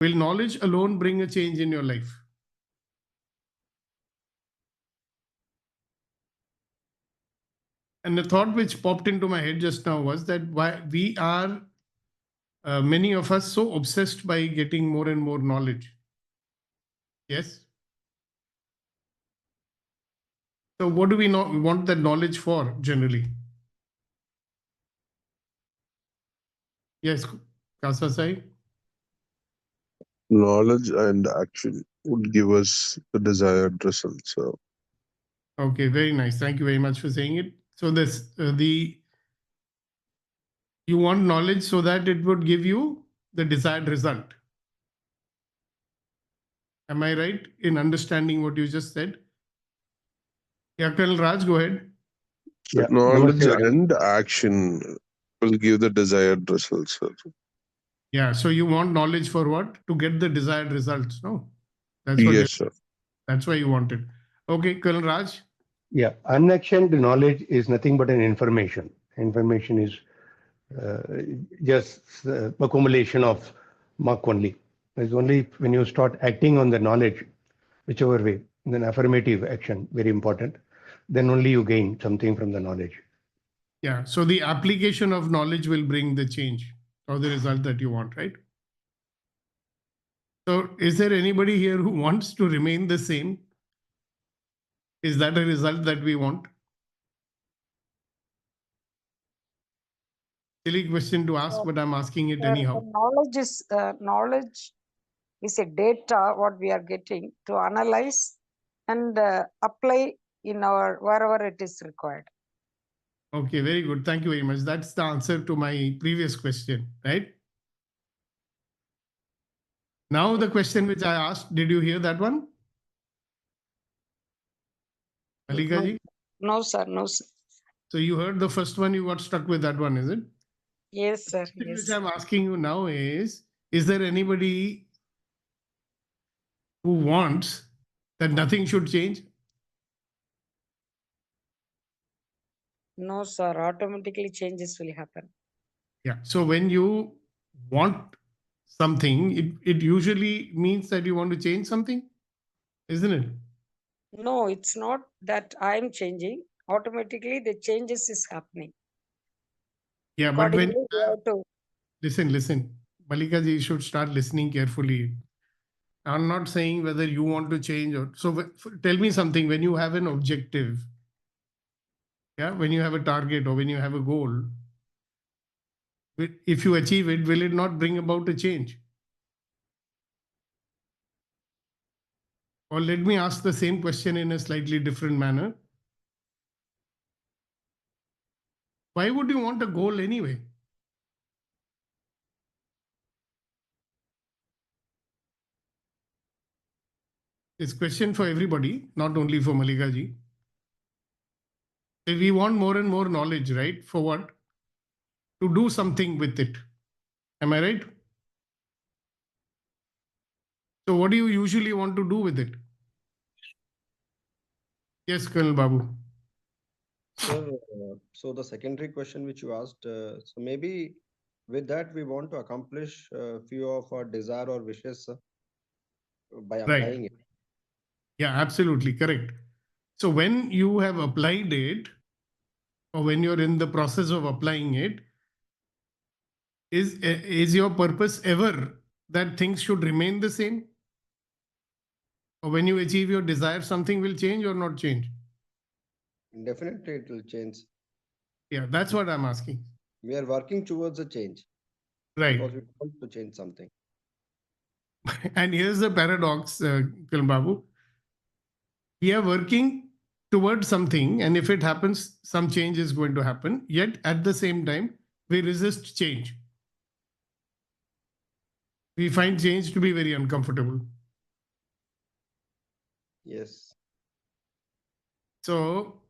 Will knowledge alone bring a change in your life? And the thought which popped into my head just now was that why we are, many of us, so obsessed by getting more and more knowledge. Yes. So what do we want that knowledge for generally? Yes, Kasasai. Knowledge and action would give us the desired result. So Okay, very nice. Thank you very much for saying it. So this you want knowledge so that it would give you the desired result. Am I right in understanding what you just said? Yeah, Colonel Raj, go ahead. Yeah, knowledge namaste. and action will give the desired results. Sir. Yeah, so you want knowledge for what? To get the desired results, no? That's what Yes, sir. that's why you want it. Okay, Colonel Raj. Yeah, unactioned knowledge is nothing but an information. Information is uh, just accumulation of mark only. It's only when you start acting on the knowledge, whichever way, then affirmative action, very important, then only you gain something from the knowledge. Yeah, so the application of knowledge will bring the change or the result that you want, right? So is there anybody here who wants to remain the same? Is that a result that we want? Silly question to ask, but I'm asking it anyhow. Knowledge is a data what we are getting to analyze and apply in our wherever it is required. Okay, very good. Thank you very much. That's the answer to my previous question, right? Now the question which I asked, did you hear that one? Malika ji? No, sir. No, sir. So you heard the first one, you got stuck with that one, is it? Yes, sir. The question Yes. which I'm asking you now is there anybody who wants that nothing should change? No, sir. Automatically changes will happen. Yeah. So when you want something, it usually means that you want to change something, isn't it? No, it's not that I'm changing. Automatically, the changes is happening. Yeah, but when Accordingly, we have to. listen, Malika ji should start listening carefully. I'm not saying whether you want to change or so. Tell me something. When you have an objective, yeah, when you have a target or when you have a goal, if you achieve it, will it not bring about a change? Or let me ask the same question in a slightly different manner. Why would you want a goal anyway? It's a question for everybody, not only for Malika ji. We want more and more knowledge, right? For what? To do something with it. Am I right? So what do you usually want to do with it? Yes, Colonel Babu. Sir, so the secondary question which you asked, so maybe with that we want to accomplish a few of our desire or wishes by applying it. Yeah, absolutely correct. So when you have applied it, or when you're in the process of applying it, is your purpose ever that things should remain the same? Or when you achieve your desire, something will change or not change? Definitely it will change. Yeah, that's what I'm asking. We are working towards a change. Right. Because we want to change something. And here's the paradox, Colonel Babu. We are working towards something, and if it happens, some change is going to happen. Yet at the same time, we resist change. We find change to be very uncomfortable. Yes. So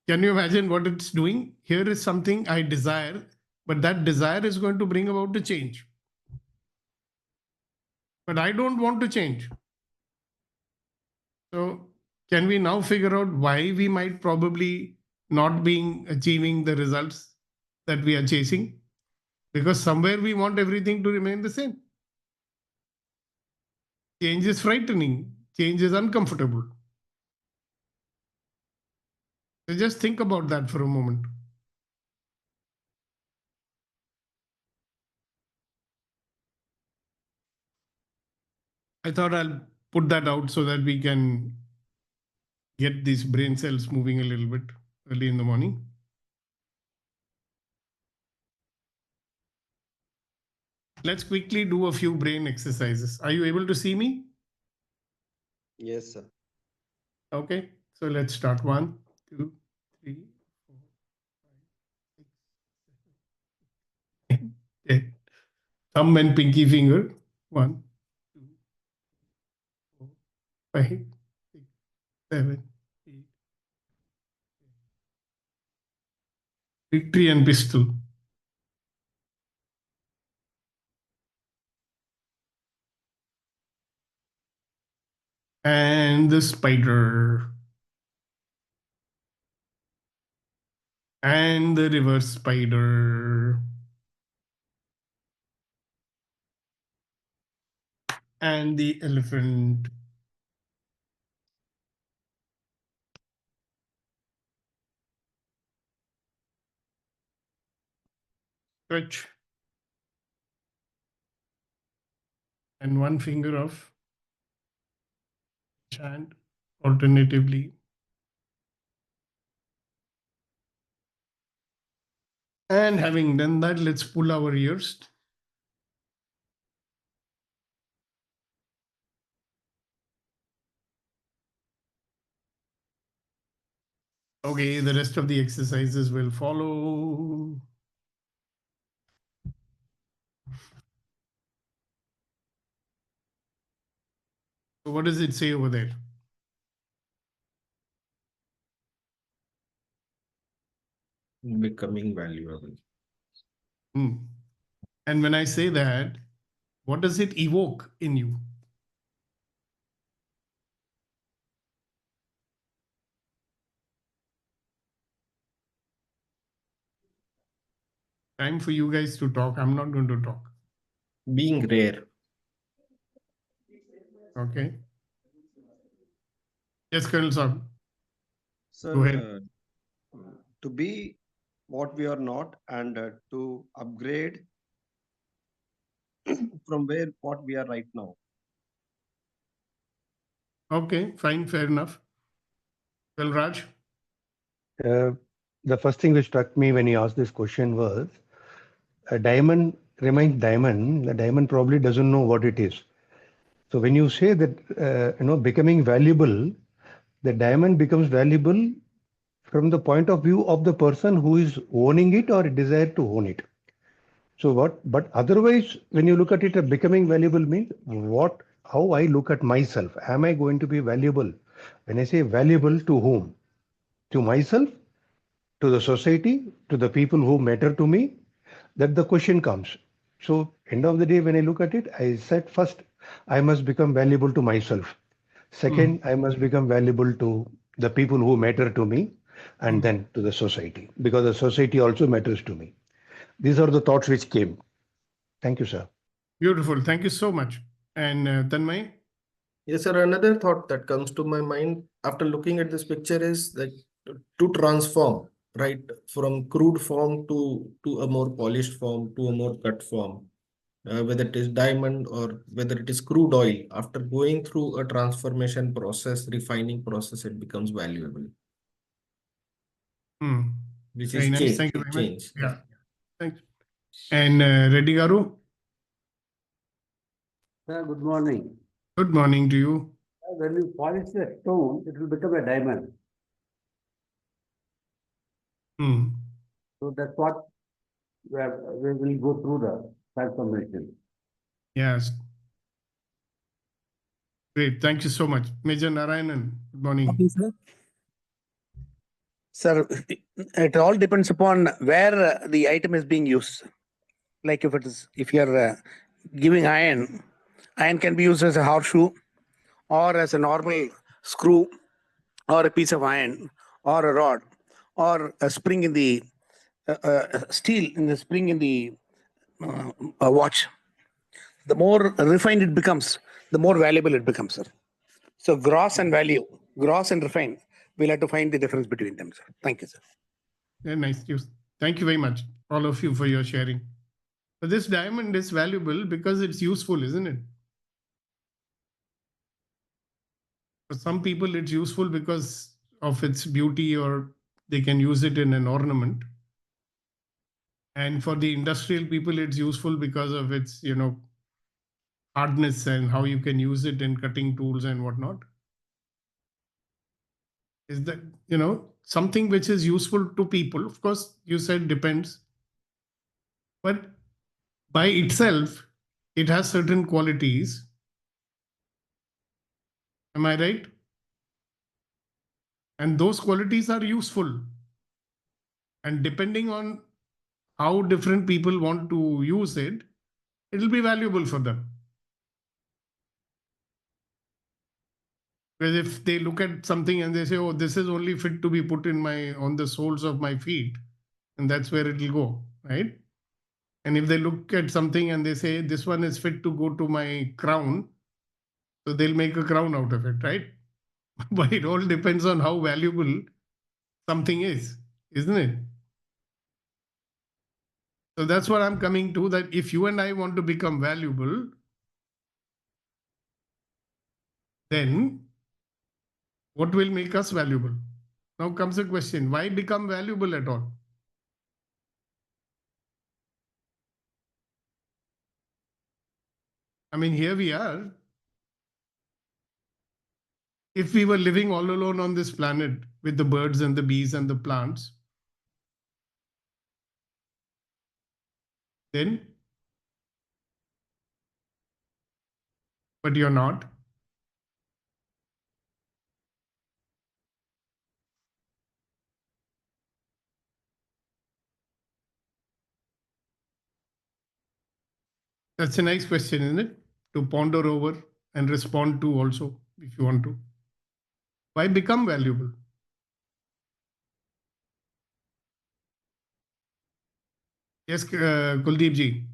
can you imagine what it's doing? Here is something I desire, but that desire is going to bring about a change. But I don't want to change. So can we now figure out why we might probably not being achieving the results that we are chasing? Because somewhere we want everything to remain the same. Change is frightening. Change is uncomfortable. So just think about that for a moment. I thought I'll put that out so that we can get these brain cells moving a little bit early in the morning. Let's quickly do a few brain exercises. Are you able to see me? Yes, sir. Okay, so let's start. 1, 2, 3, 4, 5, 6, 7, 8. Thumb and pinky finger. 1, 2, 4, 5, 6, 7, 8. Victory and pistol. And the spider. And the reverse spider. And the elephant. Stretch. And one finger of each hand alternatively. And having done that, let's pull our ears. Okay, the rest of the exercises will follow. So what does it say over there? Becoming valuable. And when I say that, what does it evoke in you? Time for you guys to talk. I'm not going to talk. Being rare. Okay. Yes, Colonel Saab. Sir, Go ahead. To be what we are not, and to upgrade from what we are right now. Okay, fine, fair enough. Well, Raj? The first thing which struck me when he asked this question was a diamond remains diamond. The diamond probably doesn't know what it is. So when you say that, becoming valuable, the diamond becomes valuable from the point of view of the person who is owning it or desire to own it. So but otherwise, when you look at it, becoming valuable means how I look at myself. Am I going to be valuable? When I say valuable, to whom? To myself, to the society, to the people who matter to me, that the question comes. So end of the day, when I look at it, I said first, I must become valuable to myself. Second, I must become valuable to the people who matter to me, and then to the society, because the society also matters to me. These are the thoughts which came. Thank you, sir. Beautiful. Thank you so much. And Tanmay? Yes, sir. Another thought that comes to my mind after looking at this picture is that to transform, right, from crude form to a more polished form, to a more cut form, whether it is diamond or whether it is crude oil, after going through a transformation process, refining process, it becomes valuable. Which Very is nice. change. Thank you very much. Change. Yeah. Thanks. And Reddy Garu? Sir, good morning. Good morning to you. When you polish a stone, it will become a diamond. So that's what we will go through the transformation. Yes. Great. Thank you so much. Major Narayanan, good morning. Okay, sir. Sir, it all depends upon where the item is being used. Like if you're giving iron can be used as a horseshoe or as a normal screw or a piece of iron or a rod or a spring in the steel in the spring in the watch. The more refined it becomes, the more valuable it becomes, sir. So gross and value, gross and refined, we'll have to find the difference between them, sir. Thank you, sir. Yeah, nice. Thank you very much, all of you, for your sharing. But this diamond is valuable because it's useful, isn't it? For some people, it's useful because of its beauty, or they can use it in an ornament. And for the industrial people, it's useful because of its, hardness and how you can use it in cutting tools and whatnot. Is that, something which is useful to people? Of course, you said depends. But by itself, it has certain qualities. Am I right? And those qualities are useful. And depending on how different people want to use it, it'll be valuable for them. Because if they look at something and they say, oh, this is only fit to be put on the soles of my feet, and that's where it'll go, right? And if they look at something and they say, this one is fit to go to my crown, so they'll make a crown out of it, right? But it all depends on how valuable something is, isn't it? So that's what I'm coming to, that if you and I want to become valuable, then what will make us valuable? Now comes the question, why become valuable at all? I mean, here we are. If we were living all alone on this planet with the birds and the bees and the plants, then, but you're not. That's a nice question, isn't it? To ponder over and respond to also, if you want to. Why become valuable? Yes, Kuldeep ji.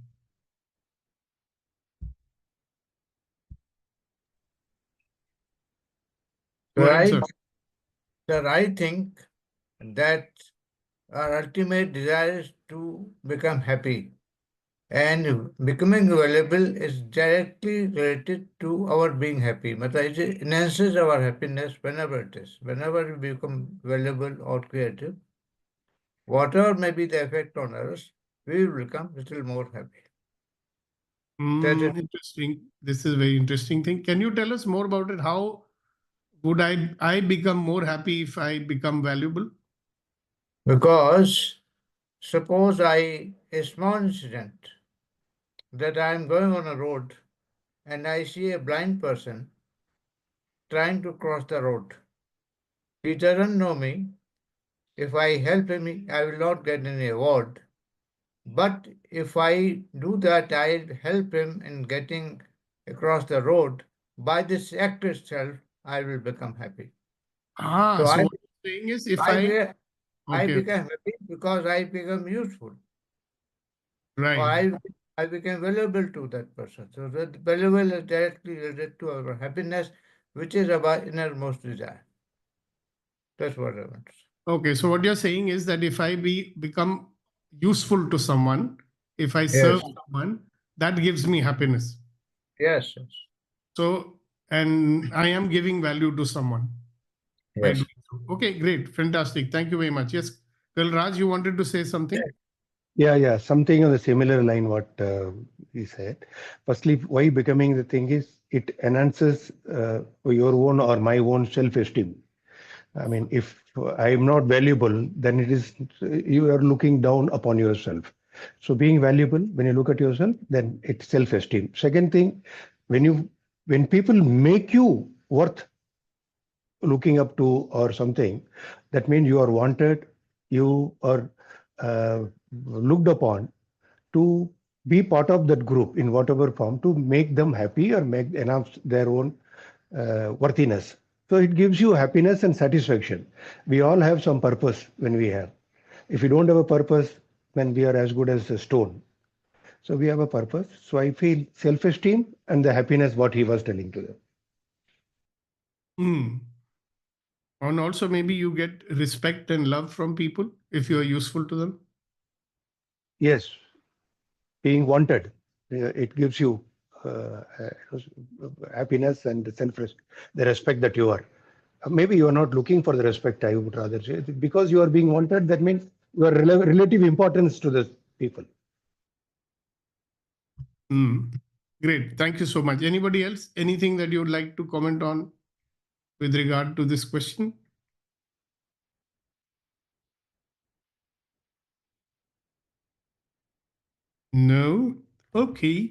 Go ahead, sir. Sir, I think that our ultimate desire is to become happy. And becoming valuable is directly related to our being happy. It enhances our happiness whenever it is. Whenever we become valuable or creative, whatever may be the effect on us, we will become a little more happy. Interesting. This is a very interesting thing. Can you tell us more about it? How would I become more happy if I become valuable? Because suppose a small incident that I am going on a road and I see a blind person trying to cross the road. He doesn't know me. If I help him, I will not get any award. But if I do that, I'll help him in getting across the road. By this act itself, I will become happy. So what you're saying is, if I become happy because I become useful. Right. Or I became valuable to that person. So that valuable is directly related to our happiness, which is our innermost desire. That's what I want to say. Okay, so what you're saying is that if I become useful to someone, if I serve someone, that gives me happiness. Yes. So, and I am giving value to someone. Yes. Okay, great. Fantastic. Thank you very much. Yes, Raj, you wanted to say something? Yeah. Something on the similar line what he said. Firstly, why becoming the thing is, it enhances your own or my own self-esteem. I mean, if I am not valuable, then it is you are looking down upon yourself. So being valuable, when you look at yourself, then it's self-esteem. Second thing, when people make you worth looking up to or something, that means you are wanted, you are looked upon to be part of that group in whatever form, to make them happy or enhance their own worthiness. So it gives you happiness and satisfaction. We all have some purpose when we have. If we don't have a purpose, then we are as good as a stone. So we have a purpose. So I feel self-esteem and the happiness what he was telling to them. And also maybe you get respect and love from people if you are useful to them. Yes, being wanted, it gives you happiness and the respect that you are. Maybe you are not looking for the respect, I would rather say. Because you are being wanted, that means you are relative importance to the people. Great. Thank you so much. Anybody else? Anything that you would like to comment on with regard to this question? No? Okay.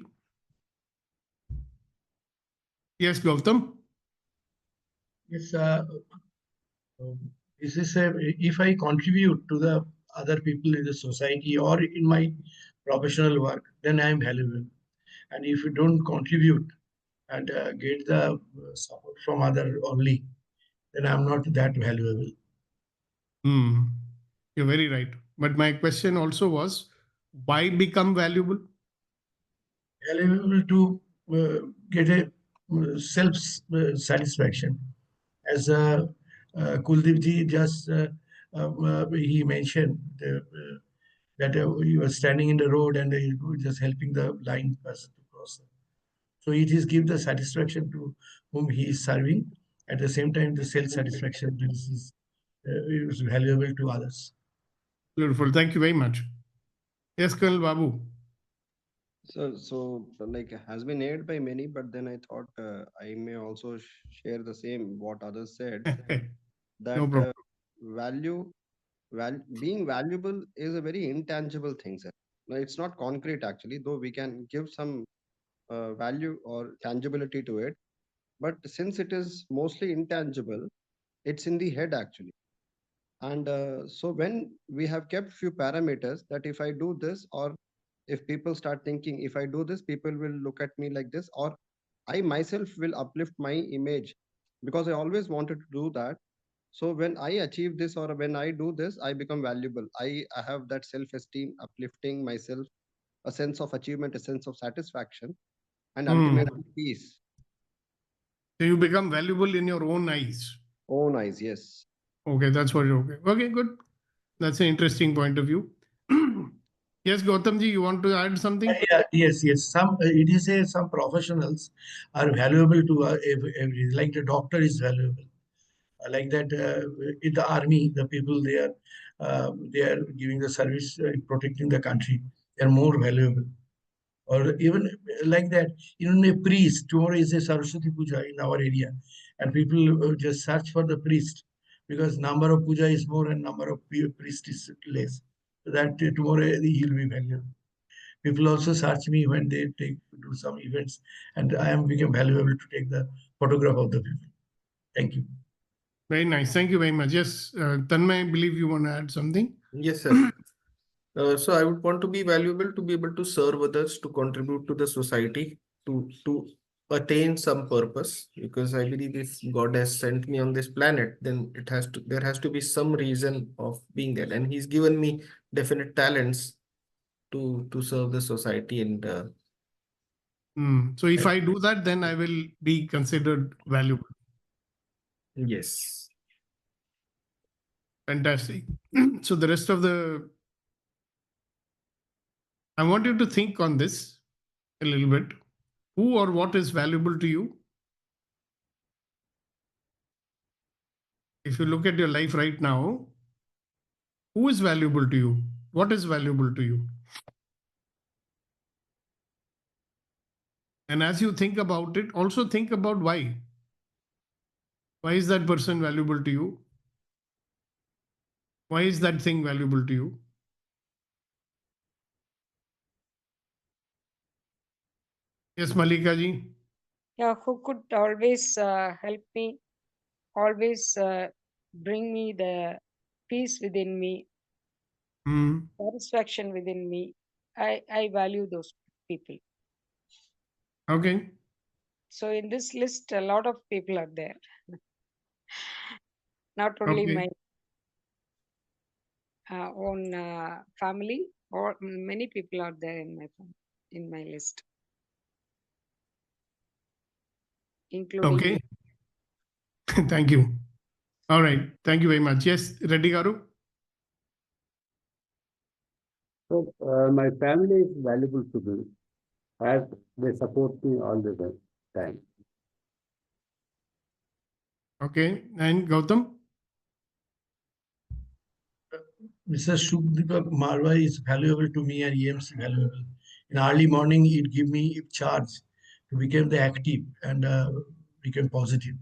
Yes, Gautam? Yes, this is if I contribute to the other people in the society or in my professional work, then I am valuable. And if you don't contribute and get the support from other only, then I'm not that valuable. You're very right. But my question also was, why become valuable? Valuable to get a self satisfaction. As Kuldeep ji just he mentioned that he was standing in the road and he was just helping the blind person to cross. So it is give the satisfaction to whom he is serving. At the same time, the self-satisfaction is valuable to others. Beautiful. Thank you very much. Yes, Colonel Babu. So like has been aired by many, but then I thought I may also share the same what others said, that No problem. being valuable is a very intangible thing, sir. No, it's not concrete actually, though we can give some value or tangibility to it. But since it is mostly intangible, it's in the head actually. And so when we have kept few parameters that if I do this, or if people start thinking, if I do this, people will look at me like this, or I myself will uplift my image because I always wanted to do that. So when I achieve this or when I do this, I become valuable. I have that self-esteem, uplifting myself, a sense of achievement, a sense of satisfaction, and ultimately peace. So you become valuable in your own eyes. Own eyes, yes. Okay, that's what you're okay. Okay, good. That's an interesting point of view. Yes, Gautamji, you want to add something? Yes. Some it is some professionals are valuable to every, like the doctor is valuable. Like that in the army, the people they are giving the service, protecting the country. They are more valuable. Or even like that, even a priest. Tomorrow is a Saraswati Puja in our area, and people just search for the priest because number of puja is more and number of priest is less. So that tomorrow he'll be valuable. People also search me when they do some events, and I am become valuable to take the photograph of the people. Thank you. Very nice. Thank you very much. Yes, Tanmay, I believe you want to add something. Yes, sir. So I would want to be valuable to be able to serve others, to contribute to the society, to attain some purpose. Because I believe if God has sent me on this planet, then there has to be some reason of being there, and He's given me definite talents to serve the society. And So if I do that, then I will be considered valuable. yes. Fantastic. So the rest of I want you to think on this a little bit. Who or what is valuable to you? If you look at your life right now, who is valuable to you? What is valuable to you? And as you think about it, also think about why. Why is that person valuable to you? Why is that thing valuable to you? Yes, Malika ji. Yeah, who could always help me, always bring me the peace within me, satisfaction within me. I value those people. Okay. So in this list, a lot of people are there. Not only my own family, or many people are there in my family. in my list, including Okay. Thank you. All right. Thank you very much. Yes, Reddy Garu. So my family is valuable to me as they support me all the time. Okay. And Gautam? Mr. Shukdeep Marwa is valuable to me and EMC valuable. In early morning, it give me charge to become the active and become positive.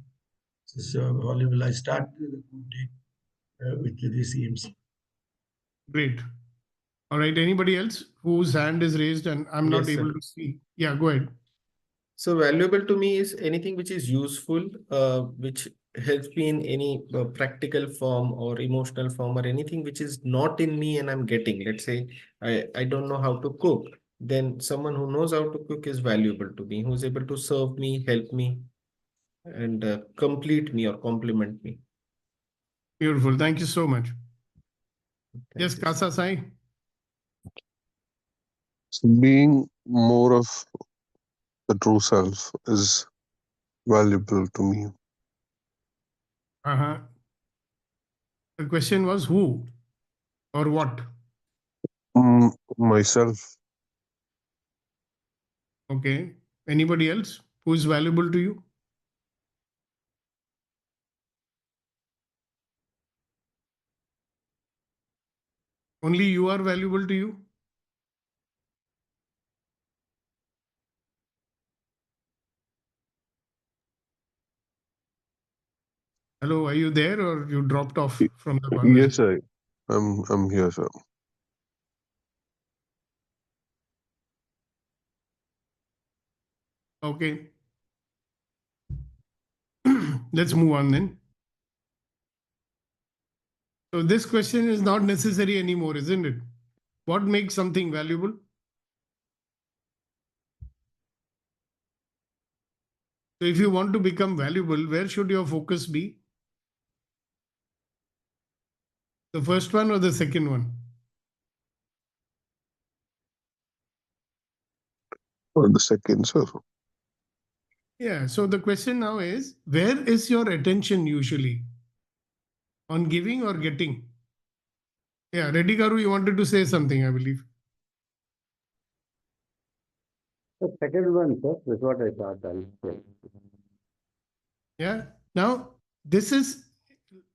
So valuable. I start the good day with this EMC. Great. All right. Anybody else whose hand is raised and I'm not Yes, sir. able to see? Yeah, go ahead. So valuable to me is anything which is useful, which helps me in any practical form or emotional form or anything which is not in me and I'm getting. Let's say I don't know how to cook. Then someone who knows how to cook is valuable to me, who's able to serve me, help me, and complete me or complement me. Beautiful. Thank you so much. Thank Yes, you, sir. Kasa Sai. So being more of the true self is valuable to me. Uh-huh. The question was who or what? Myself. Okay. Anybody else who is valuable to you? Only you are valuable to you? Hello, are you there or you dropped off from the Yes, conversation? I'm here, sir. Okay. Let's move on then. So this question is not necessary anymore, isn't it? What makes something valuable? So if you want to become valuable, where should your focus be? The first one or the second one? Or the second, sir. Yeah. So the question now is, where is your attention usually? On giving or getting? Yeah, Reddy Garu, you wanted to say something, I believe. The second one, sir, is what I thought I'll say. Yeah. Now, this is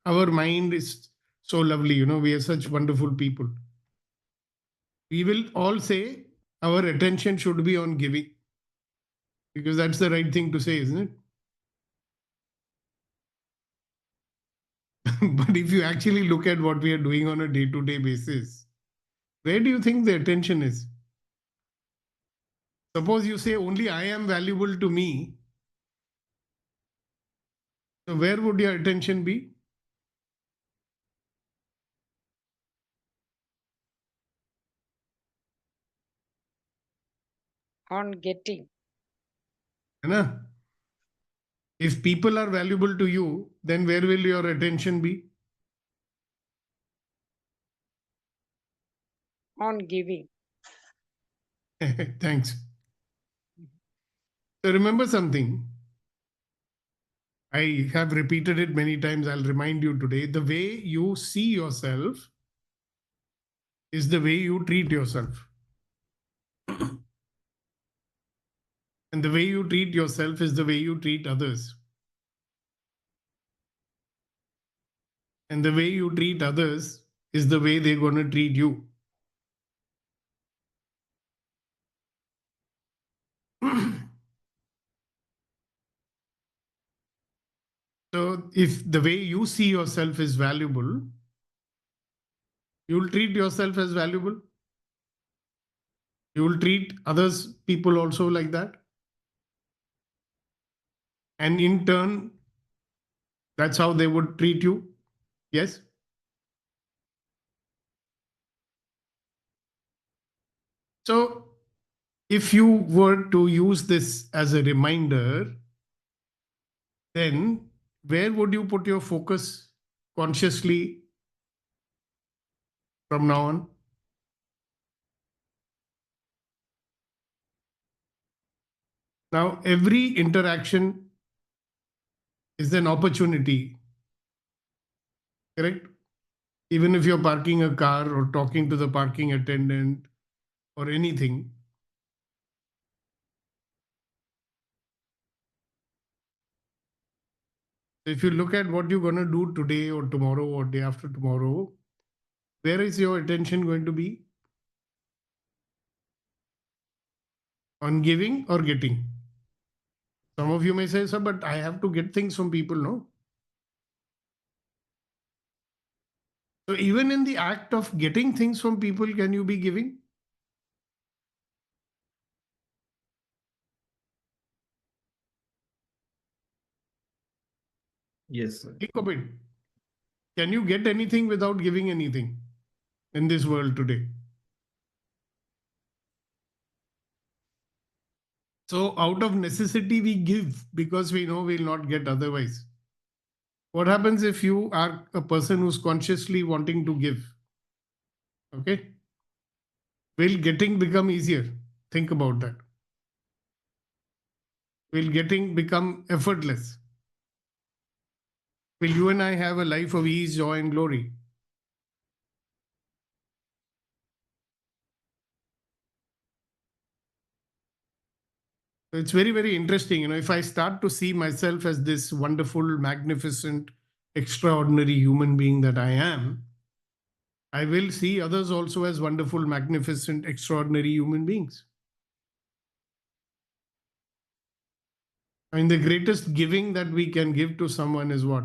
our mind is so lovely. You know, we are such wonderful people. We will all say our attention should be on giving because that's the right thing to say, isn't it? But if you actually look at what we are doing on a day-to-day basis, where do you think the attention is? Suppose you say only I am valuable to me. So where would your attention be? on getting, Anna? If people are valuable to you, then where will your attention be? on giving. Thanks. So remember something. I have repeated it many times. I'll remind you today. The way you see yourself is the way you treat yourself. And the way you treat yourself is the way you treat others. And the way you treat others is the way they're going to treat you. So if the way you see yourself is valuable, you'll treat yourself as valuable. You will treat others, people also like that. And in turn, that's how they would treat you. Yes? So if you were to use this as a reminder, then where would you put your focus consciously from now on? Now, every interaction is an opportunity, correct? Even if you're parking a car or talking to the parking attendant or anything, if you look at what you're going to do today or tomorrow or day after tomorrow, where is your attention going to be? On giving or getting? Some of you may say, sir, but I have to get things from people, no? So even in the act of getting things from people, can you be giving? Yes, sir. Think of it. Can you get anything without giving anything in this world today? So out of necessity, we give because we know we'll not get otherwise. What happens if you are a person who's consciously wanting to give? Okay. Will getting become easier? Think about that. Will getting become effortless? Will you and I have a life of ease, joy, and glory? It's very, very interesting. You know, if I start to see myself as this wonderful, magnificent, extraordinary human being that I am, I will see others also as wonderful, magnificent, extraordinary human beings. I mean, the greatest giving that we can give to someone is what?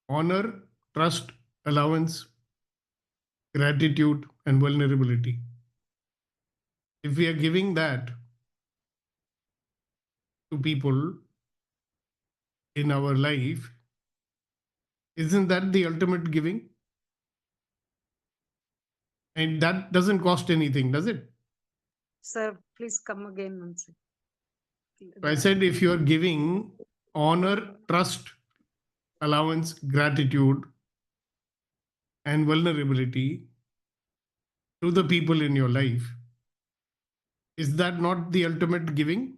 Honor, trust, allowance, gratitude, and vulnerability. If we are giving that to people in our life, isn't that the ultimate giving? And that doesn't cost anything, does it? Sir, please come again once. I said if you are giving honor, trust, allowance, gratitude, and vulnerability to the people in your life, is that not the ultimate giving?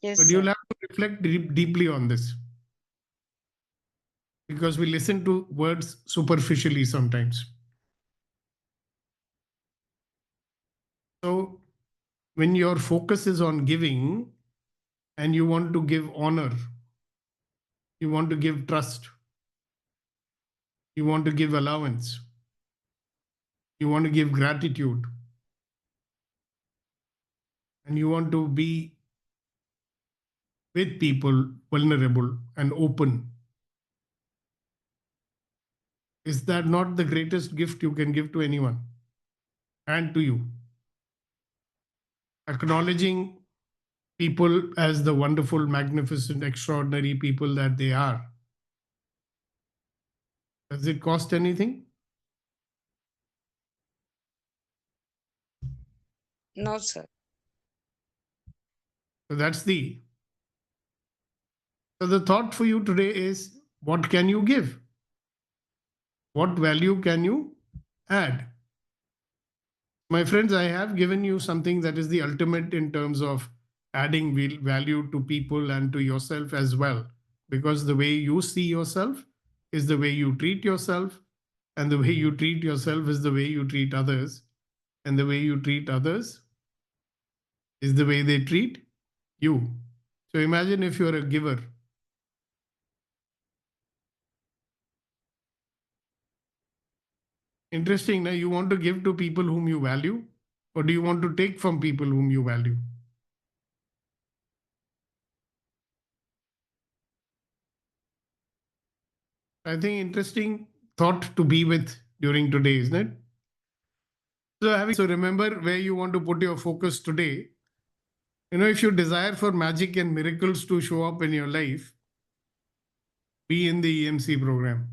Yes, But sir. you'll have to reflect deeply on this because we listen to words superficially sometimes. So when your focus is on giving and you want to give honor, you want to give trust, you want to give allowance, you want to give gratitude, and you want to be with people vulnerable and open, is that not the greatest gift you can give to anyone and to you? Acknowledging people as the wonderful, magnificent, extraordinary people that they are. Does it cost anything? No, sir. So that's the. So the thought for you today is, what can you give? What value can you add? My friends, I have given you something that is the ultimate in terms of adding value to people and to yourself as well. Because the way you see yourself is the way you treat yourself, and the way you treat yourself is the way you treat others, and the way you treat others is the way they treat you. So imagine if you're a giver. Interesting, now you want to give to people whom you value, or do you want to take from people whom you value? I think interesting thought to be with during today, isn't it? So remember where you want to put your focus today. You know, if you desire for magic and miracles to show up in your life, be in the EMC program.